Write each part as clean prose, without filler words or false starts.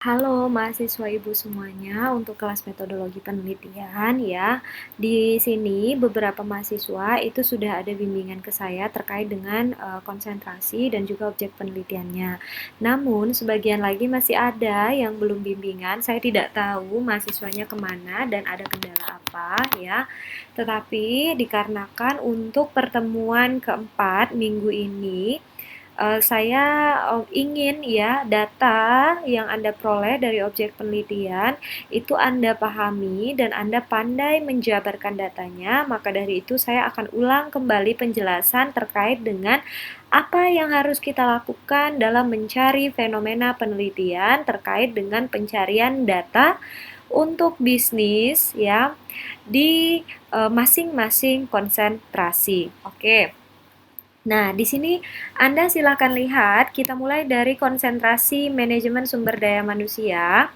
Halo mahasiswa Ibu semuanya, untuk kelas metodologi penelitian ya. Di sini beberapa mahasiswa itu sudah ada bimbingan ke saya terkait dengan konsentrasi dan juga objek penelitiannya. Namun sebagian lagi masih ada yang belum bimbingan, saya tidak tahu mahasiswanya kemana dan ada kendala apa ya. Tetapi dikarenakan untuk pertemuan keempat minggu ini, saya ingin ya data yang Anda peroleh dari objek penelitian itu Anda pahami dan Anda pandai menjabarkan datanya, maka dari itu saya akan ulang kembali penjelasan terkait dengan apa yang harus kita lakukan dalam mencari fenomena penelitian terkait dengan pencarian data untuk bisnis ya di masing-masing konsentrasi. Oke. Nah, di sini Anda silakan lihat, kita mulai dari konsentrasi manajemen sumber daya manusia.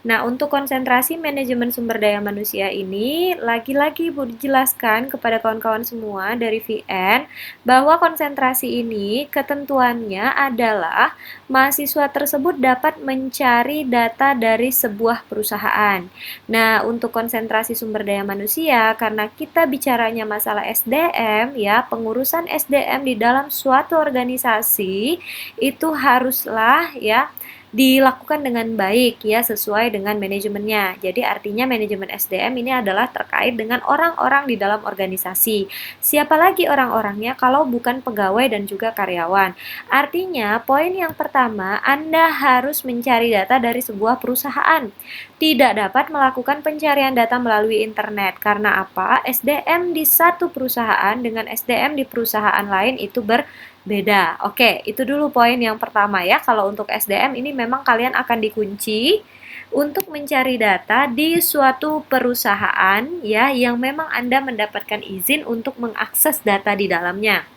Nah, untuk konsentrasi manajemen sumber daya manusia ini, lagi-lagi Ibu dijelaskan kepada kawan-kawan semua dari VN bahwa konsentrasi ini ketentuannya adalah mahasiswa tersebut dapat mencari data dari sebuah perusahaan. Nah, untuk konsentrasi sumber daya manusia, karena kita bicaranya masalah SDM, ya, pengurusan SDM di dalam suatu organisasi itu haruslah ya dilakukan dengan baik ya sesuai dengan manajemennya. Jadi artinya manajemen SDM ini adalah terkait dengan orang-orang di dalam organisasi. Siapa lagi orang-orangnya kalau bukan pegawai dan juga karyawan. Artinya poin yang pertama, Anda harus mencari data dari sebuah perusahaan. Tidak dapat melakukan pencarian data melalui internet. Karena apa? SDM di satu perusahaan dengan SDM di perusahaan lain itu beda. Oke, itu dulu poin yang pertama ya. Kalau untuk SDM ini memang kalian akan dikunci untuk mencari data di suatu perusahaan ya yang memang Anda mendapatkan izin untuk mengakses data di dalamnya.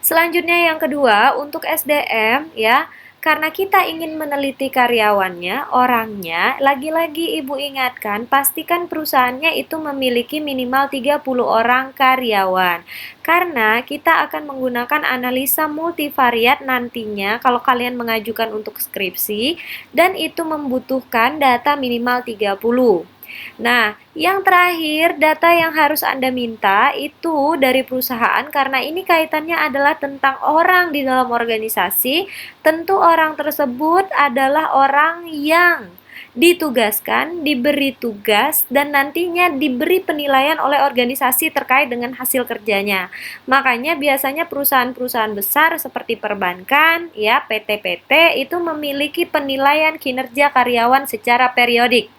Selanjutnya yang kedua, untuk SDM ya, karena kita ingin meneliti karyawannya, orangnya, lagi-lagi Ibu ingatkan, pastikan perusahaannya itu memiliki minimal 30 orang karyawan. Karena kita akan menggunakan analisa multivariat nantinya kalau kalian mengajukan untuk skripsi, dan itu membutuhkan data minimal 30. Nah, yang terakhir, data yang harus Anda minta itu dari perusahaan karena ini kaitannya adalah tentang orang di dalam organisasi. Tentu orang tersebut adalah orang yang ditugaskan, diberi tugas, dan nantinya diberi penilaian oleh organisasi terkait dengan hasil kerjanya. Makanya biasanya perusahaan-perusahaan besar seperti perbankan, ya PT-PT itu memiliki penilaian kinerja karyawan secara periodik.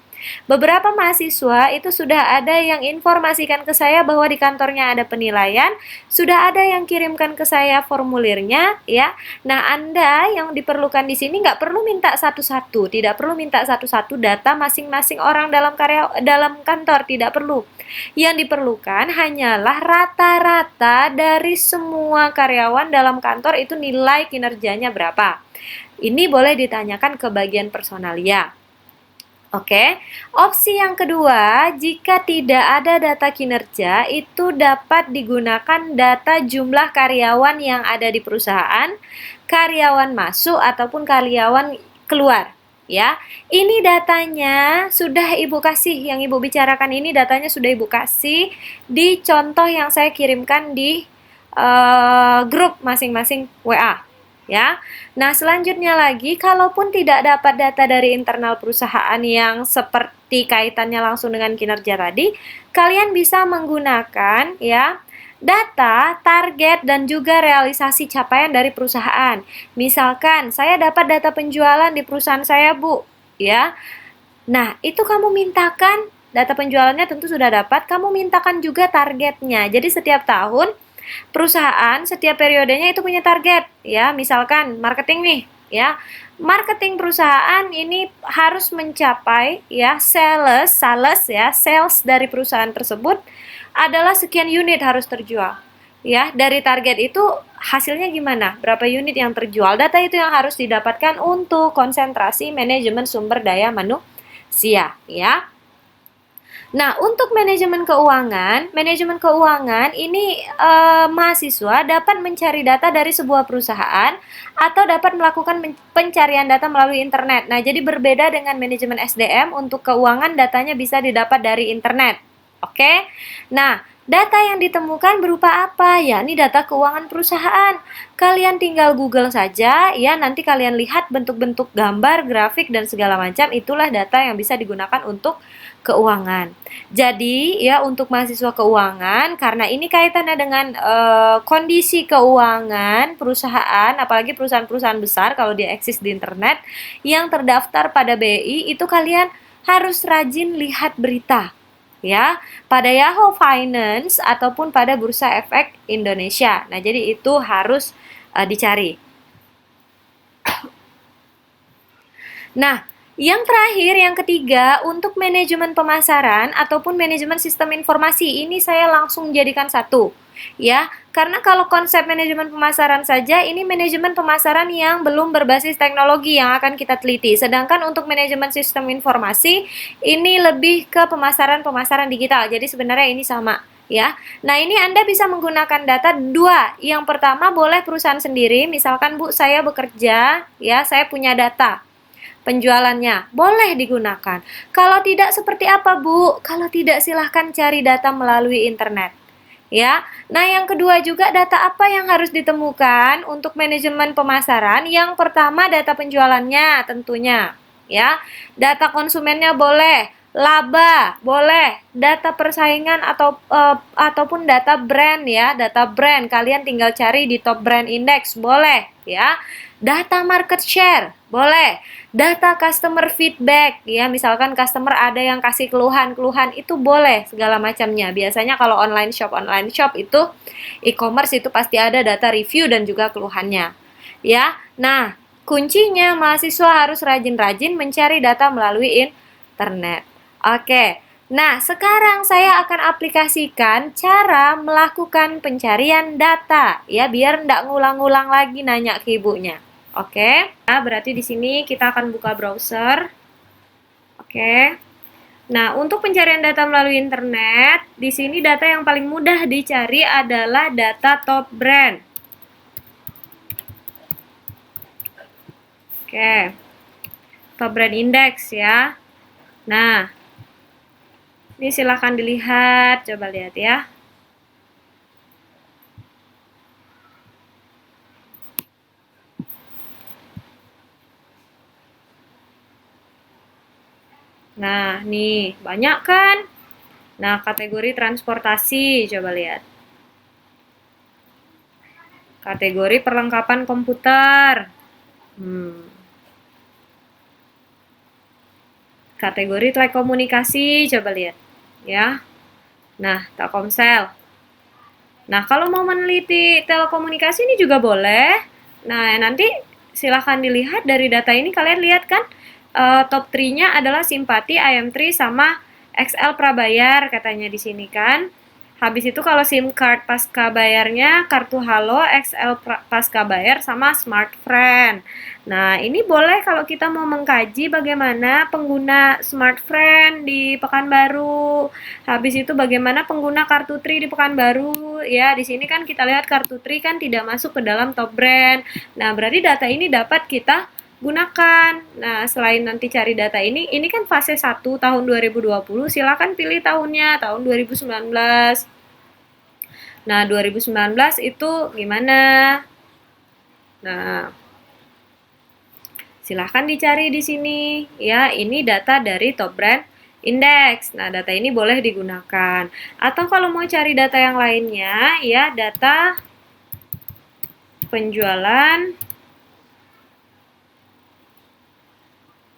Beberapa mahasiswa itu sudah ada yang informasikan ke saya bahwa di kantornya ada penilaian, sudah ada yang kirimkan ke saya formulirnya, ya. Nah, Anda yang diperlukan di sini nggak perlu minta satu-satu, tidak perlu minta satu-satu data masing-masing orang dalam kantor, tidak perlu. Yang diperlukan hanyalah rata-rata dari semua karyawan dalam kantor itu nilai kinerjanya berapa. Ini boleh ditanyakan ke bagian personalia. Oke, opsi yang kedua, jika tidak ada data kinerja, itu dapat digunakan data jumlah karyawan yang ada di perusahaan, karyawan masuk ataupun karyawan keluar. Ya, ini datanya sudah Ibu kasih, yang Ibu bicarakan ini datanya sudah Ibu kasih di contoh yang saya kirimkan di grup masing-masing WA. Ya. Nah, selanjutnya lagi, kalaupun tidak dapat data dari internal perusahaan yang seperti kaitannya langsung dengan kinerja tadi, kalian bisa menggunakan ya data, target, dan juga realisasi capaian dari perusahaan. Misalkan, saya dapat data penjualan di perusahaan saya, Bu. Ya. Nah, itu kamu mintakan data penjualannya tentu sudah dapat, kamu mintakan juga targetnya. Jadi setiap tahun perusahaan setiap periodenya itu punya target ya, misalkan marketing nih ya, marketing perusahaan ini harus mencapai ya sales dari perusahaan tersebut adalah sekian unit harus terjual ya. Dari target itu hasilnya gimana, berapa unit yang terjual, data itu yang harus didapatkan untuk konsentrasi manajemen sumber daya manusia ya. Nah, untuk manajemen keuangan ini mahasiswa dapat mencari data dari sebuah perusahaan atau dapat melakukan pencarian data melalui internet. Nah, jadi berbeda dengan manajemen SDM, untuk keuangan datanya bisa didapat dari internet. Oke? Nah, data yang ditemukan berupa apa? Ya, ini data keuangan perusahaan. Kalian tinggal Google saja, ya, nanti kalian lihat bentuk-bentuk gambar, grafik, dan segala macam, itulah data yang bisa digunakan untuk keuangan. Jadi, ya, untuk mahasiswa keuangan, karena ini kaitannya dengan kondisi keuangan perusahaan, apalagi perusahaan-perusahaan besar kalau dia eksis di internet, yang terdaftar pada BI, itu kalian harus rajin lihat berita, ya, pada Yahoo Finance ataupun pada Bursa Efek Indonesia. Nah, jadi itu harus dicari. Nah, yang terakhir, yang ketiga, untuk manajemen pemasaran ataupun manajemen sistem informasi, ini saya langsung jadikan satu. Ya, karena kalau konsep manajemen pemasaran saja, ini manajemen pemasaran yang belum berbasis teknologi yang akan kita teliti. Sedangkan untuk manajemen sistem informasi, ini lebih ke pemasaran-pemasaran digital. Jadi sebenarnya ini sama. Ya, nah ini Anda bisa menggunakan data dua. Yang pertama boleh perusahaan sendiri, misalkan Bu, saya bekerja, ya, saya punya data penjualannya, boleh digunakan. Kalau tidak seperti apa, Bu? Kalau tidak, silahkan cari data melalui internet. Ya, nah yang kedua juga, data apa yang harus ditemukan untuk manajemen pemasaran? Yang pertama data penjualannya tentunya, ya. Data konsumennya boleh, laba boleh, data persaingan ataupun data brand, ya, data brand kalian tinggal cari di Top Brand Index boleh, ya. Data market share boleh, data customer feedback, ya, misalkan customer ada yang kasih keluhan itu boleh, segala macamnya. Biasanya kalau online shop itu e-commerce itu pasti ada data review dan juga keluhannya, ya. Nah, kuncinya mahasiswa harus rajin-rajin mencari data melalui internet. Oke. Nah, sekarang saya akan aplikasikan cara melakukan pencarian data, ya, biar ndak ngulang-ngulang lagi nanya ke ibunya. Oke, nah, berarti di sini kita akan buka browser. Oke. Nah, untuk pencarian data melalui internet, di sini data yang paling mudah dicari adalah data top brand. Oke. Top brand index, ya. Nah, ini silahkan dilihat, coba lihat ya. Nah, nih, banyak kan? Nah, kategori transportasi, coba lihat. Kategori perlengkapan komputer. Kategori telekomunikasi, coba lihat. Ya. Nah, Telkomsel. Nah, kalau mau meneliti telekomunikasi ini juga boleh. Nah, nanti silahkan dilihat dari data ini, kalian lihat kan top 3-nya adalah Simpati, IM3 sama XL Prabayar katanya di sini kan. Habis itu kalau SIM card pasca bayarnya kartu Halo, XL pasca bayar sama Smartfren. Nah, ini boleh kalau kita mau mengkaji bagaimana pengguna Smartfren di Pekanbaru. Habis itu bagaimana pengguna kartu Tri di Pekanbaru. Ya, di sini kan kita lihat kartu Tri kan tidak masuk ke dalam top brand. Nah, berarti data ini dapat kita gunakan. Nah, selain nanti cari data ini kan fase 1 tahun 2020, silakan pilih tahunnya, tahun 2019. Nah, 2019 itu gimana? Nah, silahkan dicari di sini. Ya, ini data dari Top Brand Index. Nah, data ini boleh digunakan. Atau kalau mau cari data yang lainnya, ya, data penjualan,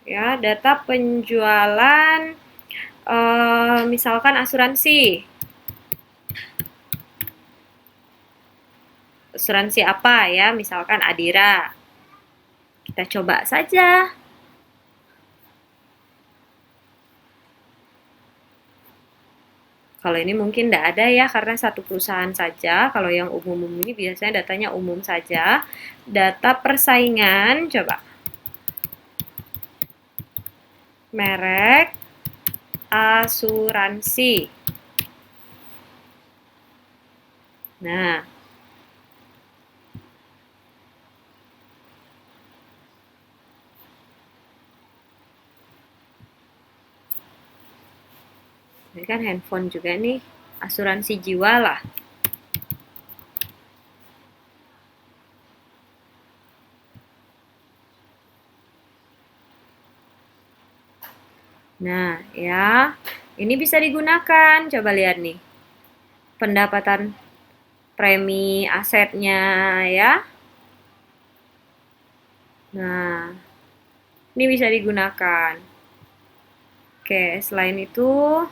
ya, data penjualan misalkan asuransi. Asuransi apa ya? Misalkan Adira. Kita coba saja. Kalau ini mungkin tidak ada ya, karena satu perusahaan saja. Kalau yang umum-umum ini biasanya datanya umum saja. Data persaingan, coba. Merek, asuransi. Nah, ini kan handphone juga nih, asuransi jiwa lah. Nah, ya, ini bisa digunakan. Coba lihat nih, pendapatan premi asetnya ya. Nah, ini bisa digunakan. Oke, selain itu,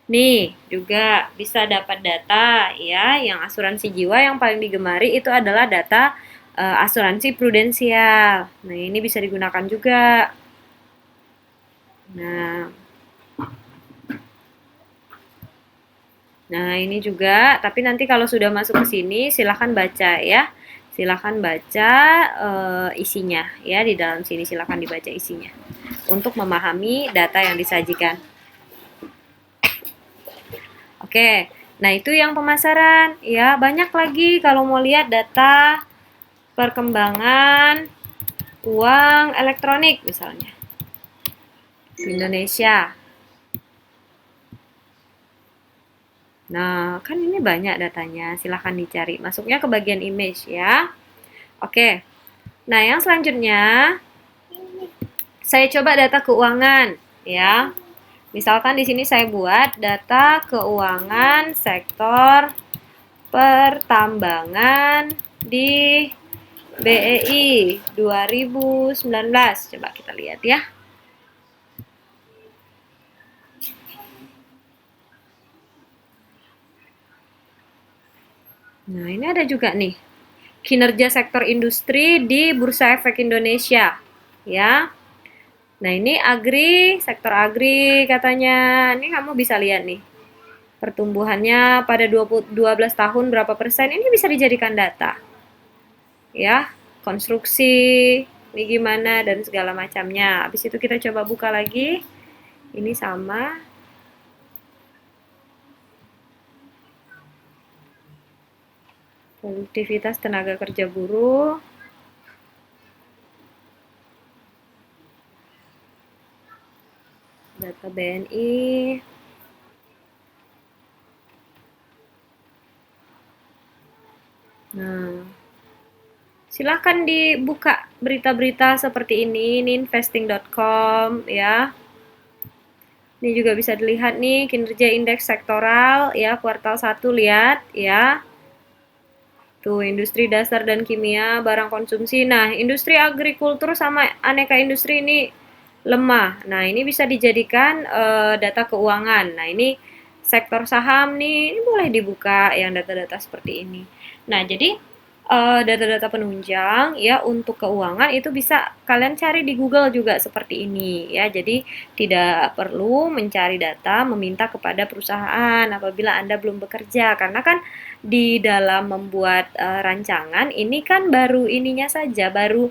nih juga bisa dapat data ya. Yang asuransi jiwa yang paling digemari itu adalah data asuransi prudensial. Nah, ini bisa digunakan juga. Nah, Nah, ini juga, tapi nanti kalau sudah masuk ke sini, silahkan baca ya. Silahkan baca isinya ya, di dalam sini silahkan dibaca isinya. Untuk memahami data yang disajikan. Oke, nah itu yang pemasaran. Ya, banyak lagi kalau mau lihat data perkembangan uang elektronik misalnya. Di Indonesia. Nah, kan ini banyak datanya, silahkan dicari. Masuknya ke bagian image ya. Oke, nah yang selanjutnya, saya coba data keuangan ya. Misalkan di sini saya buat data keuangan sektor pertambangan di BEI 2019. Coba kita lihat ya. Nah, ini ada juga nih kinerja sektor industri di Bursa Efek Indonesia ya. Nah, ini agri, sektor agri katanya. Ini kamu bisa lihat nih. Pertumbuhannya pada 12 tahun berapa persen, ini bisa dijadikan data. Ya, konstruksi, ini gimana, dan segala macamnya. Habis itu kita coba buka lagi. Ini sama. Produktivitas tenaga kerja buruh. Data BNI. Nah, silahkan dibuka berita-berita seperti ini investing.com ya. Ini juga bisa dilihat nih kinerja indeks sektoral ya kuartal 1 lihat ya. Tuh industri dasar dan kimia, barang konsumsi. Nah, industri agrikultur sama aneka industri ini lemah. Nah, ini bisa dijadikan data keuangan. Nah, ini sektor saham nih, ini boleh dibuka yang data-data seperti ini. Nah, jadi data-data penunjang ya untuk keuangan itu bisa kalian cari di Google juga seperti ini ya. Jadi tidak perlu mencari data meminta kepada perusahaan apabila Anda belum bekerja karena kan di dalam membuat rancangan ini kan baru ininya saja, baru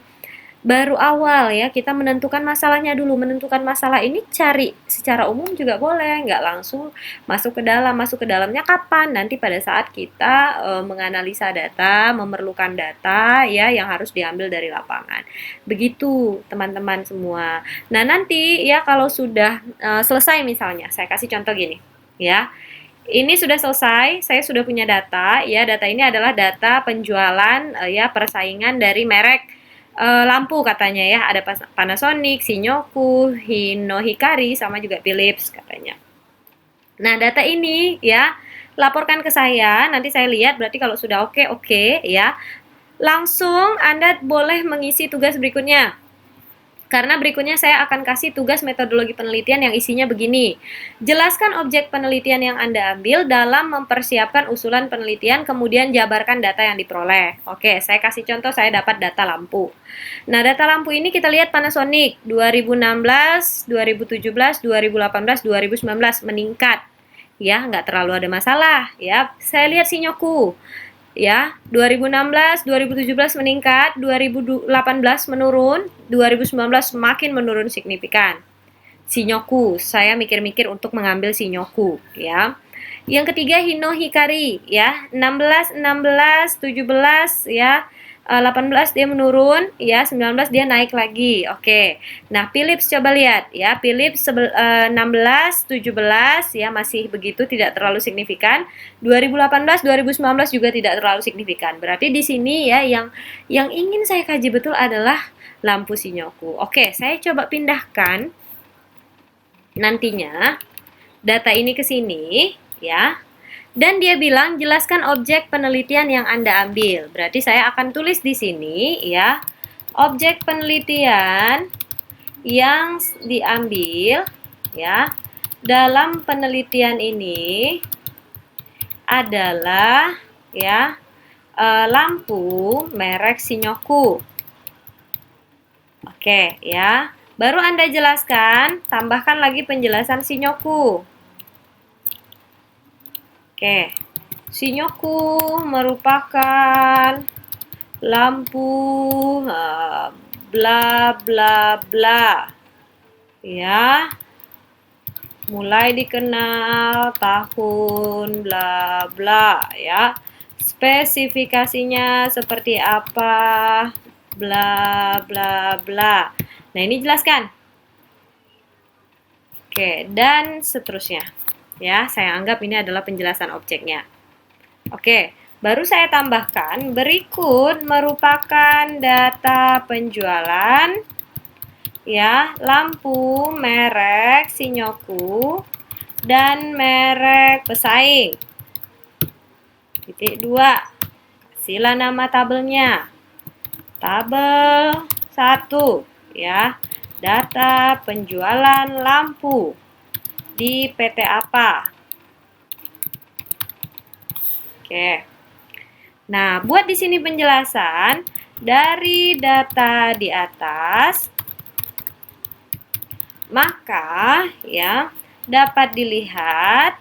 baru awal ya, kita menentukan masalahnya dulu. Menentukan masalah ini cari secara umum juga boleh, nggak langsung masuk ke dalam. Masuk ke dalamnya kapan? Nanti pada saat kita menganalisa data, memerlukan data ya yang harus diambil dari lapangan. Begitu teman-teman semua. Nah, nanti ya kalau sudah selesai misalnya, saya kasih contoh gini ya. Ini sudah selesai, saya sudah punya data ya. Data ini adalah data penjualan ya persaingan dari merek lampu katanya ya. Ada Panasonic, Shinyoku, Hinohikari sama juga Philips katanya. Nah, data ini ya laporkan ke saya, nanti saya lihat berarti kalau sudah oke ya. Langsung Anda boleh mengisi tugas berikutnya. Karena berikutnya saya akan kasih tugas metodologi penelitian yang isinya begini. Jelaskan objek penelitian yang Anda ambil dalam mempersiapkan usulan penelitian, kemudian jabarkan data yang diperoleh. Oke, saya kasih contoh, saya dapat data lampu. Nah, data lampu ini kita lihat Panasonic 2016, 2017, 2018, 2019 meningkat. Ya, nggak terlalu ada masalah. Ya, saya lihat Shinyoku ya 2016 2017 meningkat 2018 menurun 2019 semakin menurun signifikan Shinyoku. Saya mikir-mikir untuk mengambil Shinyoku, ya. Yang ketiga Hino Hikari, ya. 16, 16, 17, ya. 18 dia menurun, ya. 19 dia naik lagi. Oke. Nah, Philips coba lihat, ya. Philips 16, 17, ya, masih begitu, tidak terlalu signifikan. 2018, 2019 juga tidak terlalu signifikan. Berarti di sini ya yang ingin saya kaji betul adalah lampu Shinyoku. Oke, saya coba pindahkan nantinya data ini ke sini, ya. Dan dia bilang jelaskan objek penelitian yang Anda ambil. Berarti saya akan tulis di sini, ya. Objek penelitian yang diambil, ya. Dalam penelitian ini adalah, ya, lampu merek Shinyoku. Oke, ya. Baru Anda jelaskan, tambahkan lagi penjelasan Shinyoku. Oke, Shinyoku merupakan lampu bla bla bla, ya. Mulai dikenal tahun bla bla, ya. Spesifikasinya seperti apa, bla bla bla. Nah, ini jelaskan. Oke, dan seterusnya. Ya, saya anggap ini adalah penjelasan objeknya. Oke, baru saya tambahkan berikut merupakan data penjualan, ya, lampu merek Shinyoku dan merek pesaing. Titik 2. Kasihlah nama tabelnya. Tabel 1, ya. Data penjualan lampu di PT apa? Oke. Nah, buat di sini penjelasan dari data di atas, maka ya dapat dilihat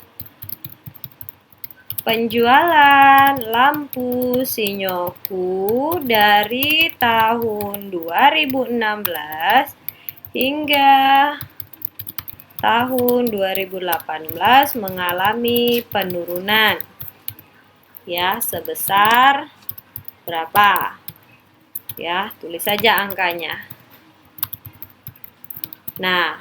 penjualan lampu Shinyoku dari tahun 2016 hingga tahun 2018 mengalami penurunan, ya, sebesar berapa? Ya, tulis saja angkanya. Nah,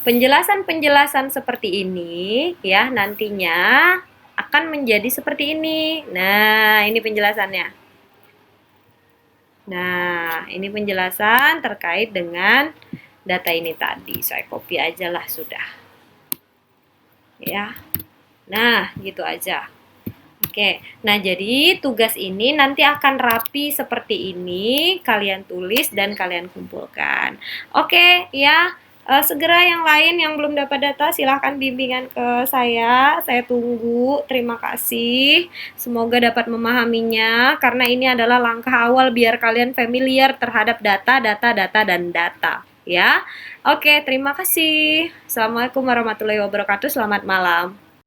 penjelasan-penjelasan seperti ini, ya, nantinya akan menjadi seperti ini. Nah, ini penjelasannya. Nah, ini penjelasan terkait dengan data ini tadi. Saya copy aja lah sudah. Ya. Nah, gitu aja. Oke. Nah, jadi tugas ini nanti akan rapi seperti ini. Kalian tulis dan kalian kumpulkan. Oke, ya. Segera yang lain yang belum dapat data silahkan bimbingan ke saya tunggu. Terima kasih, semoga dapat memahaminya karena ini adalah langkah awal biar kalian familiar terhadap data, dan data, ya. Oke, terima kasih. Assalamualaikum warahmatullahi wabarakatuh, selamat malam.